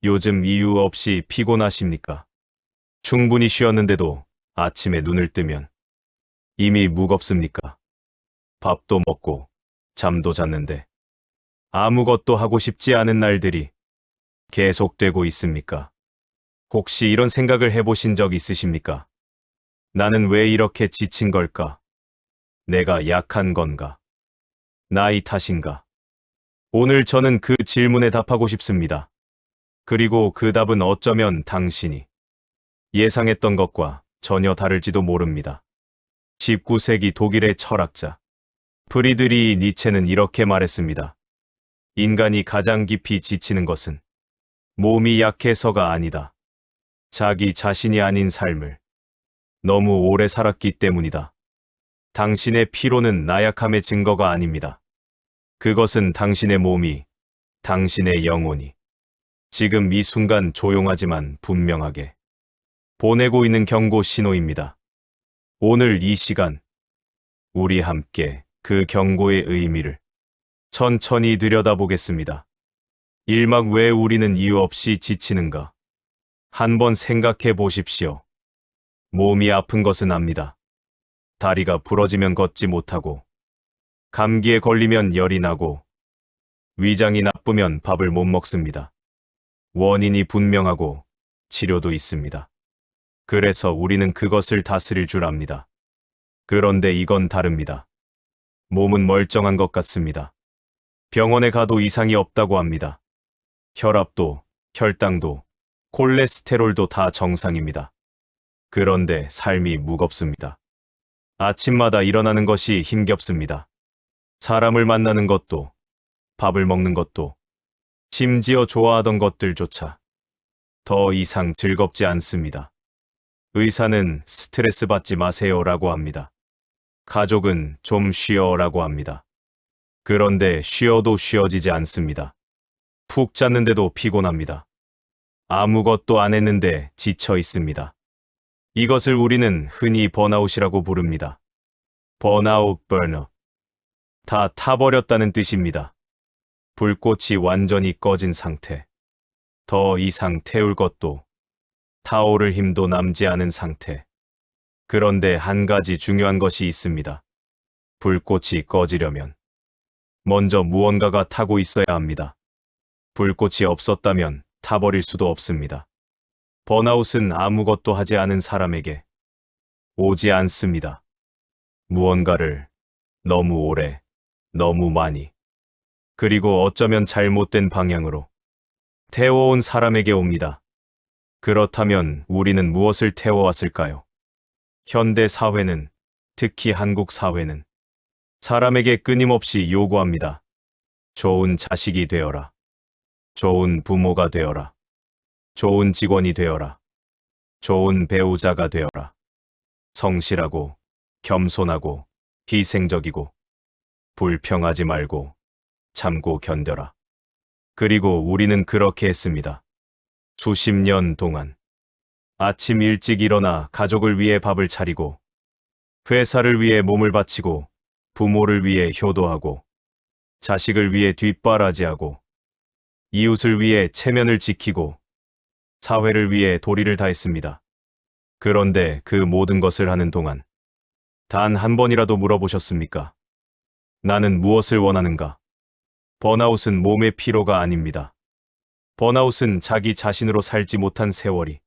요즘 이유 없이 피곤하십니까? 충분히 쉬었는데도 아침에 눈을 뜨면 이미 무겁습니까? 밥도 먹고 잠도 잤는데 아무것도 하고 싶지 않은 날들이 계속되고 있습니까? 혹시 이런 생각을 해보신 적 있으십니까? 나는 왜 이렇게 지친 걸까? 내가 약한 건가? 나이 탓인가? 오늘 저는 그 질문에 답하고 싶습니다. 그리고 그 답은 어쩌면 당신이 예상했던 것과 전혀 다를지도 모릅니다. 19세기 독일의 철학자 프리드리히 니체는 이렇게 말했습니다. 인간이 가장 깊이 지치는 것은 몸이 약해서가 아니다. 자기 자신이 아닌 삶을 너무 오래 살았기 때문이다. 당신의 피로는 나약함의 증거가 아닙니다. 그것은 당신의 몸이, 당신의 영혼이 지금 이 순간 조용하지만 분명하게 보내고 있는 경고 신호입니다. 오늘 이 시간, 우리 함께 그 경고의 의미를 천천히 들여다보겠습니다. 일막 왜 우리는 이유 없이 지치는가? 한번 생각해 보십시오. 몸이 아픈 것은 압니다. 다리가 부러지면 걷지 못하고, 감기에 걸리면 열이 나고, 위장이 나쁘면 밥을 못 먹습니다. 원인이 분명하고 치료도 있습니다. 그래서 우리는 그것을 다스릴 줄 압니다. 그런데 이건 다릅니다. 몸은 멀쩡한 것 같습니다. 병원에 가도 이상이 없다고 합니다. 혈압도, 혈당도, 콜레스테롤도 다 정상입니다. 그런데 삶이 무겁습니다. 아침마다 일어나는 것이 힘겹습니다. 사람을 만나는 것도, 밥을 먹는 것도, 심지어 좋아하던 것들조차 더 이상 즐겁지 않습니다. 의사는 스트레스 받지 마세요라고 합니다. 가족은 좀 쉬어라고 합니다. 그런데 쉬어도 쉬어지지 않습니다. 푹 잤는데도 피곤합니다. 아무것도 안 했는데 지쳐 있습니다. 이것을 우리는 흔히 번아웃이라고 부릅니다. 번아웃, burnout. 다 타버렸다는 뜻입니다. 불꽃이 완전히 꺼진 상태. 더 이상 태울 것도 타오를 힘도 남지 않은 상태. 그런데 한 가지 중요한 것이 있습니다. 불꽃이 꺼지려면 먼저 무언가가 타고 있어야 합니다. 불꽃이 없었다면 타버릴 수도 없습니다. 번아웃은 아무것도 하지 않은 사람에게 오지 않습니다. 무언가를 너무 오래, 너무 많이, 그리고 어쩌면 잘못된 방향으로 태워온 사람에게 옵니다. 그렇다면 우리는 무엇을 태워왔을까요? 현대 사회는, 특히 한국 사회는 사람에게 끊임없이 요구합니다. 좋은 자식이 되어라. 좋은 부모가 되어라. 좋은 직원이 되어라. 좋은 배우자가 되어라. 성실하고, 겸손하고, 희생적이고, 불평하지 말고, 참고 견뎌라. 그리고 우리는 그렇게 했습니다. 수십 년 동안. 아침 일찍 일어나 가족을 위해 밥을 차리고, 회사를 위해 몸을 바치고, 부모를 위해 효도하고, 자식을 위해 뒷바라지하고, 이웃을 위해 체면을 지키고, 사회를 위해 도리를 다했습니다. 그런데 그 모든 것을 하는 동안 단 한 번이라도 물어보셨습니까? 나는 무엇을 원하는가? 번아웃은 몸의 피로가 아닙니다. 번아웃은 자기 자신으로 살지 못한 세월이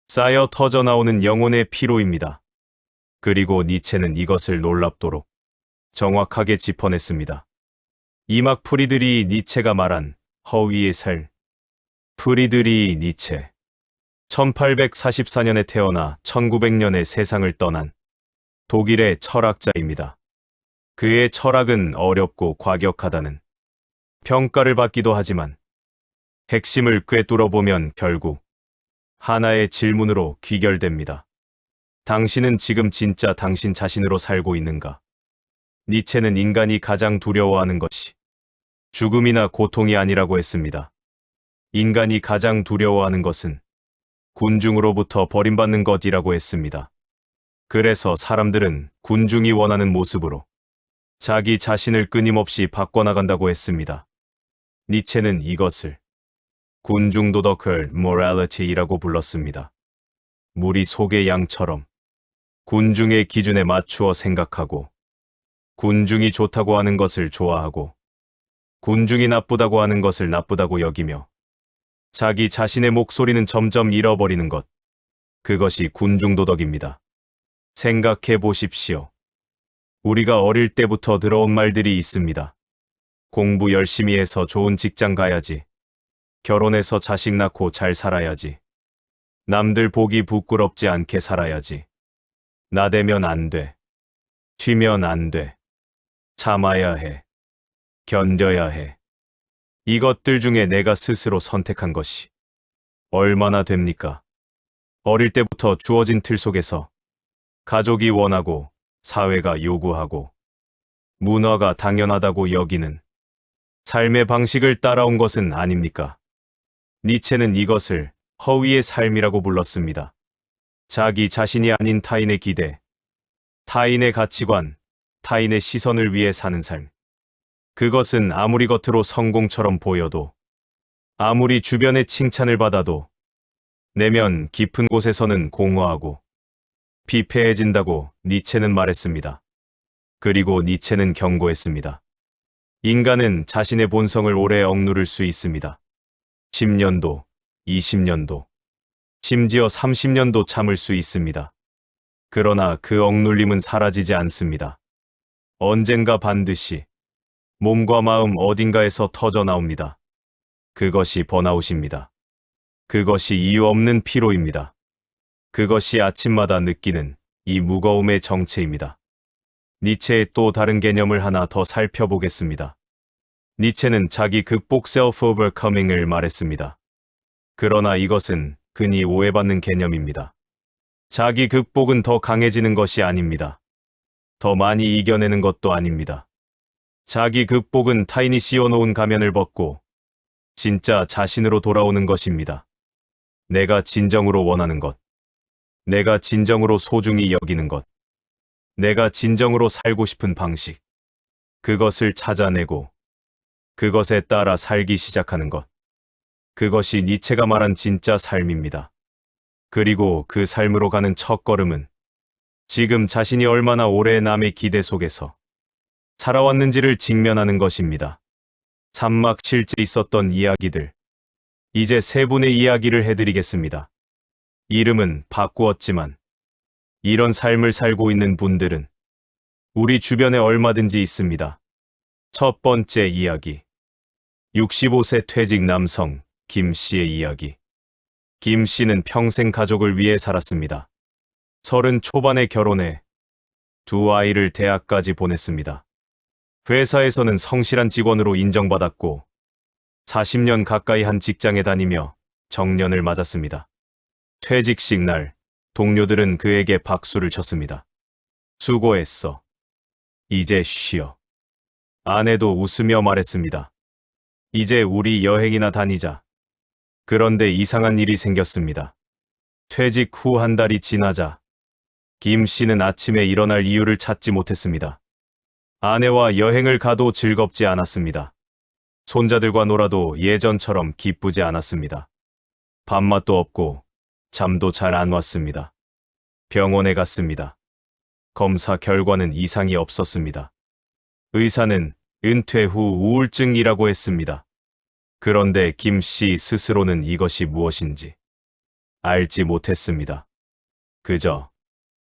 쌓여 터져나오는 영혼의 피로입니다. 그리고 니체는 이것을 놀랍도록 정확하게 짚어냈습니다. 이막 프리드리히 니체가 말한 허위의 살. 프리드리히 니체. 1844년에 태어나 1900년에 세상을 떠난 독일의 철학자입니다. 그의 철학은 어렵고 과격하다는 평가를 받기도 하지만 핵심을 꿰뚫어 보면 결국 하나의 질문으로 귀결됩니다. 당신은 지금 진짜 당신 자신으로 살고 있는가? 니체는 인간이 가장 두려워하는 것이 죽음이나 고통이 아니라고 했습니다. 인간이 가장 두려워하는 것은 군중으로부터 버림받는 것이라고 했습니다. 그래서 사람들은 군중이 원하는 모습으로 자기 자신을 끊임없이 바꿔나간다고 했습니다. 니체는 이것을 군중도덕을 morality라고 불렀습니다. 무리 속의 양처럼 군중의 기준에 맞추어 생각하고, 군중이 좋다고 하는 것을 좋아하고, 군중이 나쁘다고 하는 것을 나쁘다고 여기며, 자기 자신의 목소리는 점점 잃어버리는 것. 그것이 군중도덕입니다. 생각해 보십시오. 우리가 어릴 때부터 들어온 말들이 있습니다. 공부 열심히 해서 좋은 직장 가야지. 결혼해서 자식 낳고 잘 살아야지. 남들 보기 부끄럽지 않게 살아야지. 나대면 안 돼. 튀면 안 돼. 참아야 해. 견뎌야 해. 이것들 중에 내가 스스로 선택한 것이 얼마나 됩니까? 어릴 때부터 주어진 틀 속에서 가족이 원하고 사회가 요구하고 문화가 당연하다고 여기는 삶의 방식을 따라온 것은 아닙니까? 니체는 이것을 허위의 삶이라고 불렀습니다. 자기 자신이 아닌 타인의 기대, 타인의 가치관, 타인의 시선을 위해 사는 삶. 그것은 아무리 겉으로 성공처럼 보여도, 아무리 주변의 칭찬을 받아도 내면 깊은 곳에서는 공허하고 피폐해진다고 니체는 말했습니다. 그리고 니체는 경고했습니다. 인간은 자신의 본성을 오래 억누를 수 있습니다. 10년도, 20년도, 심지어 30년도 참을 수 있습니다. 그러나 그 억눌림은 사라지지 않습니다. 언젠가 반드시 몸과 마음 어딘가에서 터져 나옵니다. 그것이 번아웃입니다. 그것이 이유 없는 피로입니다. 그것이 아침마다 느끼는 이 무거움의 정체입니다. 니체의 또 다른 개념을 하나 더 살펴보겠습니다. 니체는 자기 극복 self-overcoming을 말했습니다. 그러나 이것은 흔히 오해받는 개념입니다. 자기 극복은 더 강해지는 것이 아닙니다. 더 많이 이겨내는 것도 아닙니다. 자기 극복은 타인이 씌워놓은 가면을 벗고 진짜 자신으로 돌아오는 것입니다. 내가 진정으로 원하는 것, 내가 진정으로 소중히 여기는 것, 내가 진정으로 살고 싶은 방식, 그것을 찾아내고 그것에 따라 살기 시작하는 것. 그것이 니체가 말한 진짜 삶입니다. 그리고 그 삶으로 가는 첫걸음은 지금 자신이 얼마나 오래 남의 기대 속에서 살아왔는지를 직면하는 것입니다. 산막 실제 있었던 이야기들. 이제 세 분의 이야기를 해드리겠습니다. 이름은 바꾸었지만 이런 삶을 살고 있는 분들은 우리 주변에 얼마든지 있습니다. 첫 번째 이야기. 65세 퇴직 남성 김 씨의 이야기. 김 씨는 평생 가족을 위해 살았습니다. 30 초반에 결혼해 두 아이를 대학까지 보냈습니다. 회사에서는 성실한 직원으로 인정받았고 40년 가까이 한 직장에 다니며 정년을 맞았습니다. 퇴직식 날 동료들은 그에게 박수를 쳤습니다. 수고했어. 이제 쉬어. 아내도 웃으며 말했습니다. 이제 우리 여행이나 다니자. 그런데 이상한 일이 생겼습니다. 퇴직 후 한 달이 지나자 김 씨는 아침에 일어날 이유를 찾지 못했습니다. 아내와 여행을 가도 즐겁지 않았습니다. 손자들과 놀아도 예전처럼 기쁘지 않았습니다. 밥맛도 없고 잠도 잘 안 왔습니다. 병원에 갔습니다. 검사 결과는 이상이 없었습니다. 의사는 은퇴 후 우울증이라고 했습니다. 그런데 김 씨 스스로는 이것이 무엇인지 알지 못했습니다. 그저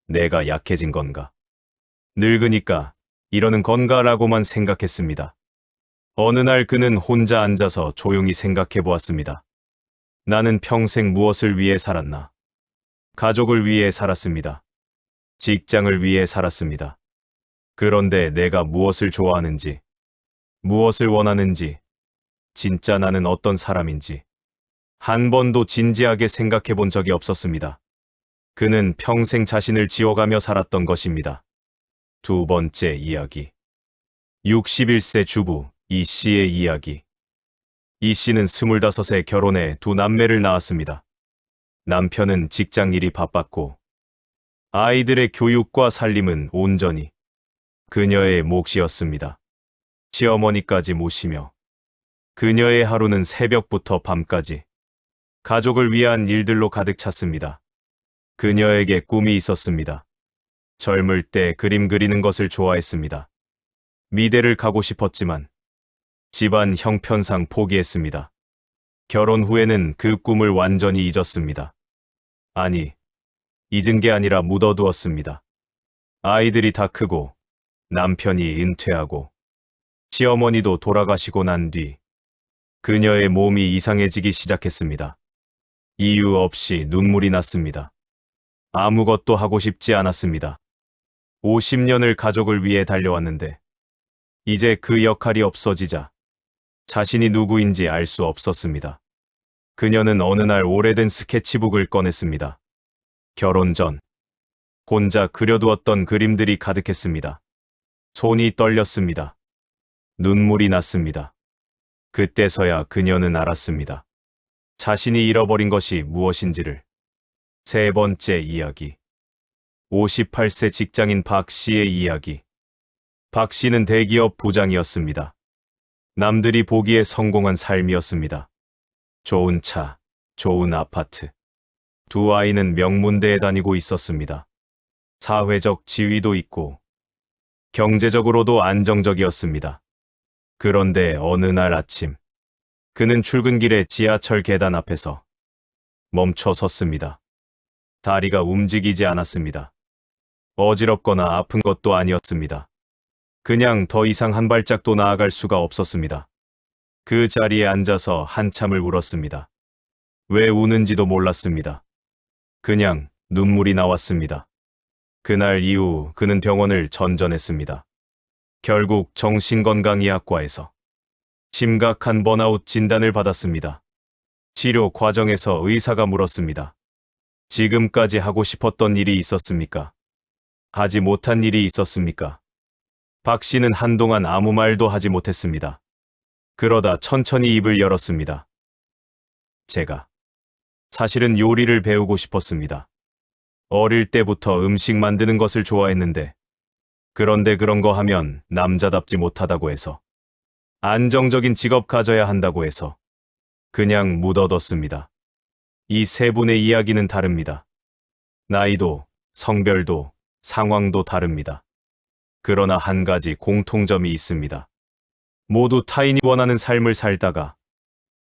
내가 약해진 건가? 늙으니까 이러는 건가라고만 생각했습니다. 어느 날 그는 혼자 앉아서 조용히 생각해 보았습니다. 나는 평생 무엇을 위해 살았나? 가족을 위해 살았습니다. 직장을 위해 살았습니다. 그런데 내가 무엇을 좋아하는지, 무엇을 원하는지, 진짜 나는 어떤 사람인지 한 번도 진지하게 생각해 본 적이 없었습니다. 그는 평생 자신을 지워가며 살았던 것입니다. 두 번째 이야기. 61세 주부 이 씨의 이야기. 이 씨는 25세 결혼해 두 남매를 낳았습니다. 남편은 직장 일이 바빴고 아이들의 교육과 살림은 온전히 그녀의 몫이었습니다. 시어머니까지 모시며 그녀의 하루는 새벽부터 밤까지 가족을 위한 일들로 가득 찼습니다. 그녀에게 꿈이 있었습니다. 젊을 때 그림 그리는 것을 좋아했습니다. 미대를 가고 싶었지만 집안 형편상 포기했습니다. 결혼 후에는 그 꿈을 완전히 잊었습니다. 아니, 잊은 게 아니라 묻어두었습니다. 아이들이 다 크고 남편이 은퇴하고 시어머니도 돌아가시고 난 뒤 그녀의 몸이 이상해지기 시작했습니다. 이유 없이 눈물이 났습니다. 아무것도 하고 싶지 않았습니다. 50년을 가족을 위해 달려왔는데 이제 그 역할이 없어지자 자신이 누구인지 알 수 없었습니다. 그녀는 어느 날 오래된 스케치북을 꺼냈습니다. 결혼 전 혼자 그려두었던 그림들이 가득했습니다. 손이 떨렸습니다. 눈물이 났습니다. 그때서야 그녀는 알았습니다. 자신이 잃어버린 것이 무엇인지를. 세 번째 이야기. 58세 직장인 박 씨의 이야기. 박 씨는 대기업 부장이었습니다. 남들이 보기에 성공한 삶이었습니다. 좋은 차, 좋은 아파트. 두 아이는 명문대에 다니고 있었습니다. 사회적 지위도 있고 경제적으로도 안정적이었습니다. 그런데 어느 날 아침, 그는 출근길에 지하철 계단 앞에서 멈춰 섰습니다. 다리가 움직이지 않았습니다. 어지럽거나 아픈 것도 아니었습니다. 그냥 더 이상 한 발짝도 나아갈 수가 없었습니다. 그 자리에 앉아서 한참을 울었습니다. 왜 우는지도 몰랐습니다. 그냥 눈물이 나왔습니다. 그날 이후 그는 병원을 전전했습니다. 결국 정신건강의학과에서 심각한 번아웃 진단을 받았습니다. 치료 과정에서 의사가 물었습니다. 지금까지 하고 싶었던 일이 있었습니까? 하지 못한 일이 있었습니까? 박 씨는 한동안 아무 말도 하지 못했습니다. 그러다 천천히 입을 열었습니다. 제가 사실은 요리를 배우고 싶었습니다. 어릴 때부터 음식 만드는 것을 좋아했는데 그런데 그런 거 하면 남자답지 못하다고 해서 안정적인 직업 가져야 한다고 해서 그냥 묻어뒀습니다. 이 세 분의 이야기는 다릅니다. 나이도, 성별도, 상황도 다릅니다. 그러나 한 가지 공통점이 있습니다. 모두 타인이 원하는 삶을 살다가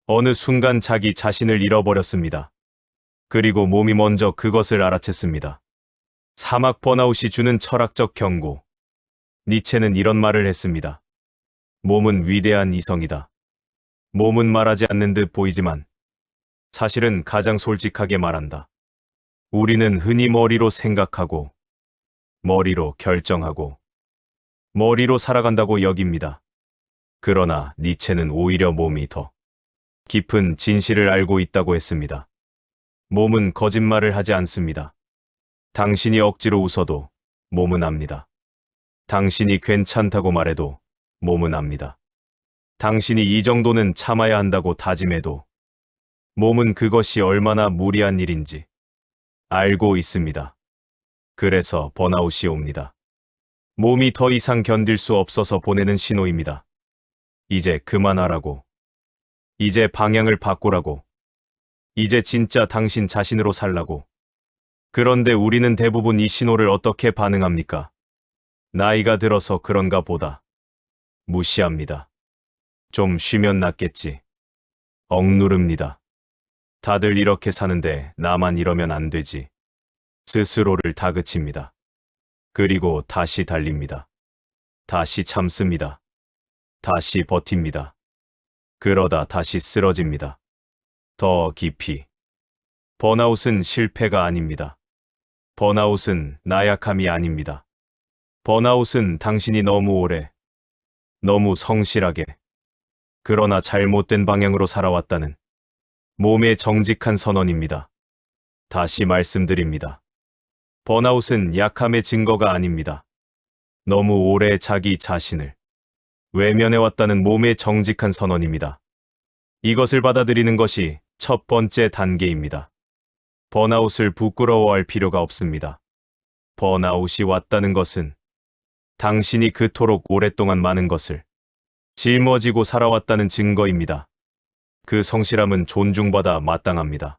어느 순간 자기 자신을 잃어버렸습니다. 그리고 몸이 먼저 그것을 알아챘습니다. 사막 번아웃이 주는 철학적 경고. 니체는 이런 말을 했습니다. 몸은 위대한 이성이다. 몸은 말하지 않는 듯 보이지만 사실은 가장 솔직하게 말한다. 우리는 흔히 머리로 생각하고 머리로 결정하고 머리로 살아간다고 여깁니다. 그러나 니체는 오히려 몸이 더 깊은 진실을 알고 있다고 했습니다. 몸은 거짓말을 하지 않습니다. 당신이 억지로 웃어도 몸은 압니다. 당신이 괜찮다고 말해도 몸은 압니다. 당신이 이 정도는 참아야 한다고 다짐해도 몸은 그것이 얼마나 무리한 일인지 알고 있습니다. 그래서 번아웃이 옵니다. 몸이 더 이상 견딜 수 없어서 보내는 신호입니다. 이제 그만하라고. 이제 방향을 바꾸라고. 이제 진짜 당신 자신으로 살라고. 그런데 우리는 대부분 이 신호를 어떻게 반응합니까? 나이가 들어서 그런가 보다. 무시합니다. 좀 쉬면 낫겠지. 억누릅니다. 다들 이렇게 사는데 나만 이러면 안 되지. 스스로를 다그칩니다. 그리고 다시 달립니다. 다시 참습니다. 다시 버팁니다. 그러다 다시 쓰러집니다. 더 깊이. 번아웃은 실패가 아닙니다. 번아웃은 나약함이 아닙니다. 번아웃은 당신이 너무 오래, 너무 성실하게, 그러나 잘못된 방향으로 살아왔다는 몸의 정직한 선언입니다. 다시 말씀드립니다. 번아웃은 약함의 증거가 아닙니다. 너무 오래 자기 자신을 외면해왔다는 몸의 정직한 선언입니다. 이것을 받아들이는 것이 첫 번째 단계입니다. 번아웃을 부끄러워할 필요가 없습니다. 번아웃이 왔다는 것은 당신이 그토록 오랫동안 많은 것을 짊어지고 살아왔다는 증거입니다. 그 성실함은 존중받아 마땅합니다.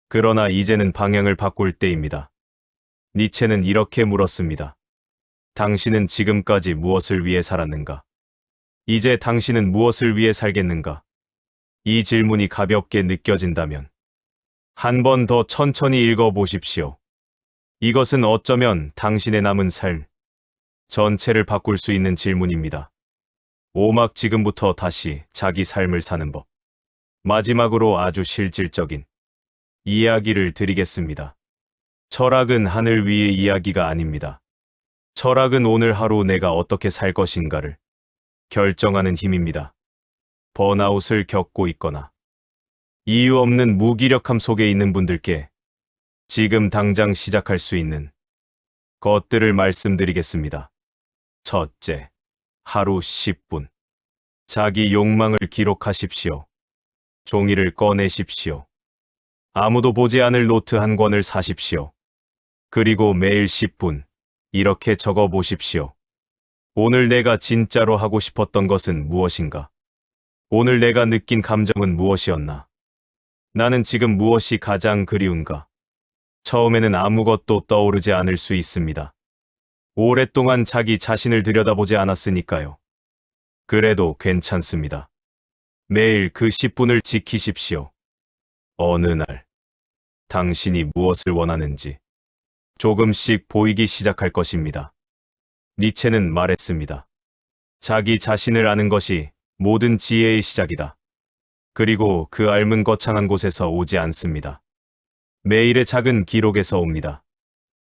그러나 이제는 방향을 바꿀 때입니다. 니체는 이렇게 물었습니다. 당신은 지금까지 무엇을 위해 살았는가? 이제 당신은 무엇을 위해 살겠는가? 이 질문이 가볍게 느껴진다면 한 번 더 천천히 읽어보십시오. 이것은 어쩌면 당신의 남은 삶 전체를 바꿀 수 있는 질문입니다. 오막 지금부터 다시 자기 삶을 사는 법. 마지막으로 아주 실질적인 이야기를 드리겠습니다. 철학은 하늘 위의 이야기가 아닙니다. 철학은 오늘 하루 내가 어떻게 살 것인가를 결정하는 힘입니다. 번아웃을 겪고 있거나 이유 없는 무기력함 속에 있는 분들께 지금 당장 시작할 수 있는 것들을 말씀드리겠습니다. 첫째, 하루 10분. 자기 욕망을 기록하십시오. 종이를 꺼내십시오. 아무도 보지 않을 노트 한 권을 사십시오. 그리고 매일 10분, 이렇게 적어 보십시오. 오늘 내가 진짜로 하고 싶었던 것은 무엇인가? 오늘 내가 느낀 감정은 무엇이었나? 나는 지금 무엇이 가장 그리운가? 처음에는 아무것도 떠오르지 않을 수 있습니다. 오랫동안 자기 자신을 들여다보지 않았으니까요. 그래도 괜찮습니다. 매일 그 10분을 지키십시오. 어느 날, 당신이 무엇을 원하는지 조금씩 보이기 시작할 것입니다. 니체는 말했습니다. 자기 자신을 아는 것이 모든 지혜의 시작이다. 그리고 그 알문 거창한 곳에서 오지 않습니다. 매일의 작은 기록에서 옵니다.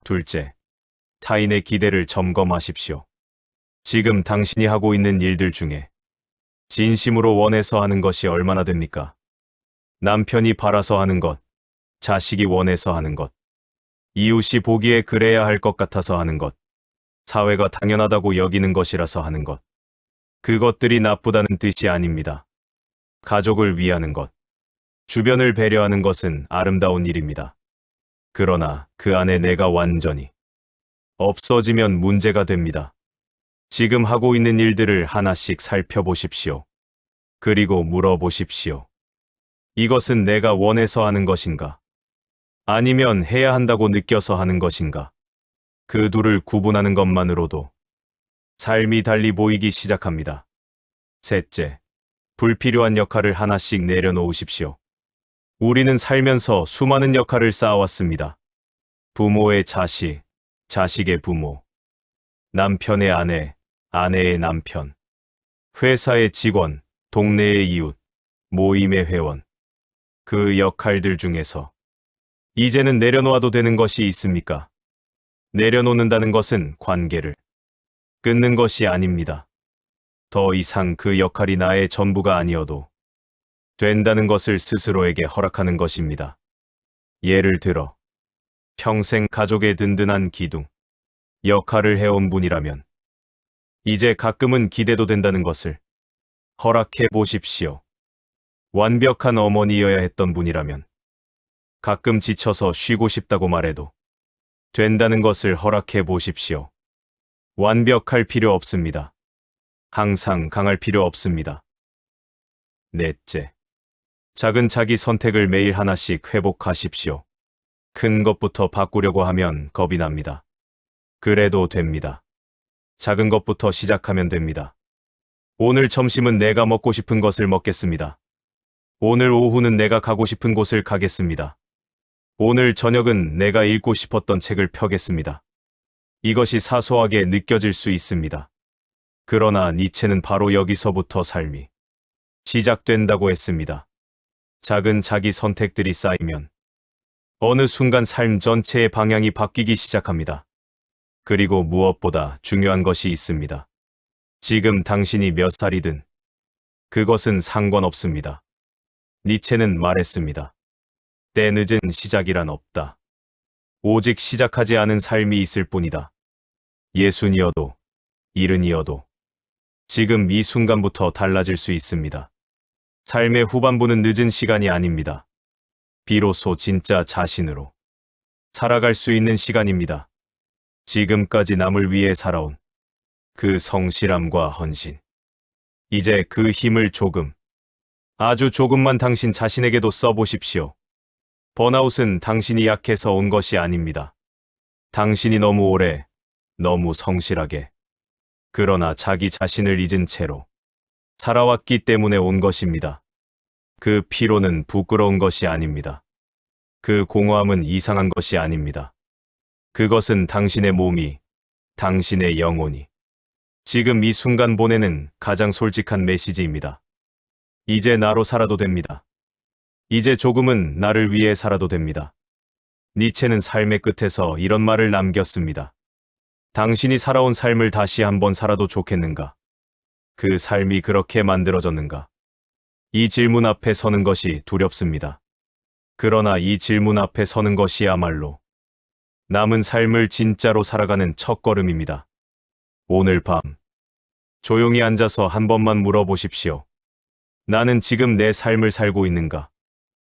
둘째, 타인의 기대를 점검하십시오. 지금 당신이 하고 있는 일들 중에 진심으로 원해서 하는 것이 얼마나 됩니까? 남편이 바라서 하는 것, 자식이 원해서 하는 것, 이웃이 보기에 그래야 할 것 같아서 하는 것, 사회가 당연하다고 여기는 것이라서 하는 것. 그것들이 나쁘다는 뜻이 아닙니다. 가족을 위하는 것, 주변을 배려하는 것은 아름다운 일입니다. 그러나 그 안에 내가 완전히 없어지면 문제가 됩니다. 지금 하고 있는 일들을 하나씩 살펴보십시오. 그리고 물어보십시오. 이것은 내가 원해서 하는 것인가? 아니면 해야 한다고 느껴서 하는 것인가? 그 둘을 구분하는 것만으로도 삶이 달리 보이기 시작합니다. 셋째, 불필요한 역할을 하나씩 내려놓으십시오. 우리는 살면서 수많은 역할을 쌓아왔습니다. 부모의 자식, 자식의 부모, 남편의 아내, 아내의 남편, 회사의 직원, 동네의 이웃, 모임의 회원. 그 역할들 중에서 이제는 내려놓아도 되는 것이 있습니까? 내려놓는다는 것은 관계를 끊는 것이 아닙니다. 더 이상 그 역할이 나의 전부가 아니어도 된다는 것을 스스로에게 허락하는 것입니다. 예를 들어 평생 가족의 든든한 기둥, 역할을 해온 분이라면 이제 가끔은 기대도 된다는 것을 허락해 보십시오. 완벽한 어머니여야 했던 분이라면 가끔 지쳐서 쉬고 싶다고 말해도 된다는 것을 허락해 보십시오. 완벽할 필요 없습니다. 항상 강할 필요 없습니다. 넷째, 작은 자기 선택을 매일 하나씩 회복하십시오. 큰 것부터 바꾸려고 하면 겁이 납니다. 그래도 됩니다. 작은 것부터 시작하면 됩니다. 오늘 점심은 내가 먹고 싶은 것을 먹겠습니다. 오늘 오후는 내가 가고 싶은 곳을 가겠습니다. 오늘 저녁은 내가 읽고 싶었던 책을 펴겠습니다. 이것이 사소하게 느껴질 수 있습니다. 그러나 니체는 바로 여기서부터 삶이 시작된다고 했습니다. 작은 자기 선택들이 쌓이면 어느 순간 삶 전체의 방향이 바뀌기 시작합니다. 그리고 무엇보다 중요한 것이 있습니다. 지금 당신이 몇 살이든 그것은 상관없습니다. 니체는 말했습니다. 때 늦은 시작이란 없다. 오직 시작하지 않은 삶이 있을 뿐이다. 60이어도 70이어도 지금 이 순간부터 달라질 수 있습니다. 삶의 후반부는 늦은 시간이 아닙니다. 비로소 진짜 자신으로 살아갈 수 있는 시간입니다. 지금까지 남을 위해 살아온 그 성실함과 헌신. 이제 그 힘을 조금 아주 조금만 당신 자신에게도 써보십시오. 번아웃은 당신이 약해서 온 것이 아닙니다. 당신이 너무 오래, 너무 성실하게, 그러나 자기 자신을 잊은 채로 살아왔기 때문에 온 것입니다. 그 피로는 부끄러운 것이 아닙니다. 그 공허함은 이상한 것이 아닙니다. 그것은 당신의 몸이, 당신의 영혼이 지금 이 순간 보내는 가장 솔직한 메시지입니다. 이제 나로 살아도 됩니다. 이제 조금은 나를 위해 살아도 됩니다. 니체는 삶의 끝에서 이런 말을 남겼습니다. 당신이 살아온 삶을 다시 한번 살아도 좋겠는가? 그 삶이 그렇게 만들어졌는가? 이 질문 앞에 서는 것이 두렵습니다. 그러나 이 질문 앞에 서는 것이야말로 남은 삶을 진짜로 살아가는 첫걸음입니다. 오늘 밤 조용히 앉아서 한 번만 물어보십시오. 나는 지금 내 삶을 살고 있는가?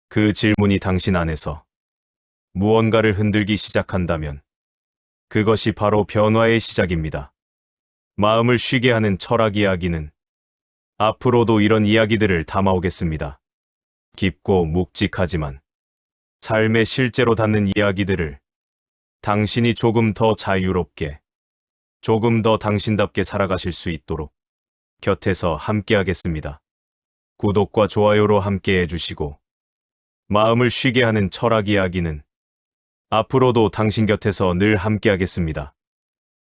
그 질문이 당신 안에서 무언가를 흔들기 시작한다면 그것이 바로 변화의 시작입니다. 마음을 쉬게 하는 철학 이야기는 앞으로도 이런 이야기들을 담아오겠습니다. 깊고 묵직하지만 삶에 실제로 닿는 이야기들을 당신이 조금 더 자유롭게, 조금 더 당신답게 살아가실 수 있도록 곁에서 함께하겠습니다. 구독과 좋아요로 함께해 주시고 마음을 쉬게 하는 철학 이야기는 앞으로도 당신 곁에서 늘 함께하겠습니다.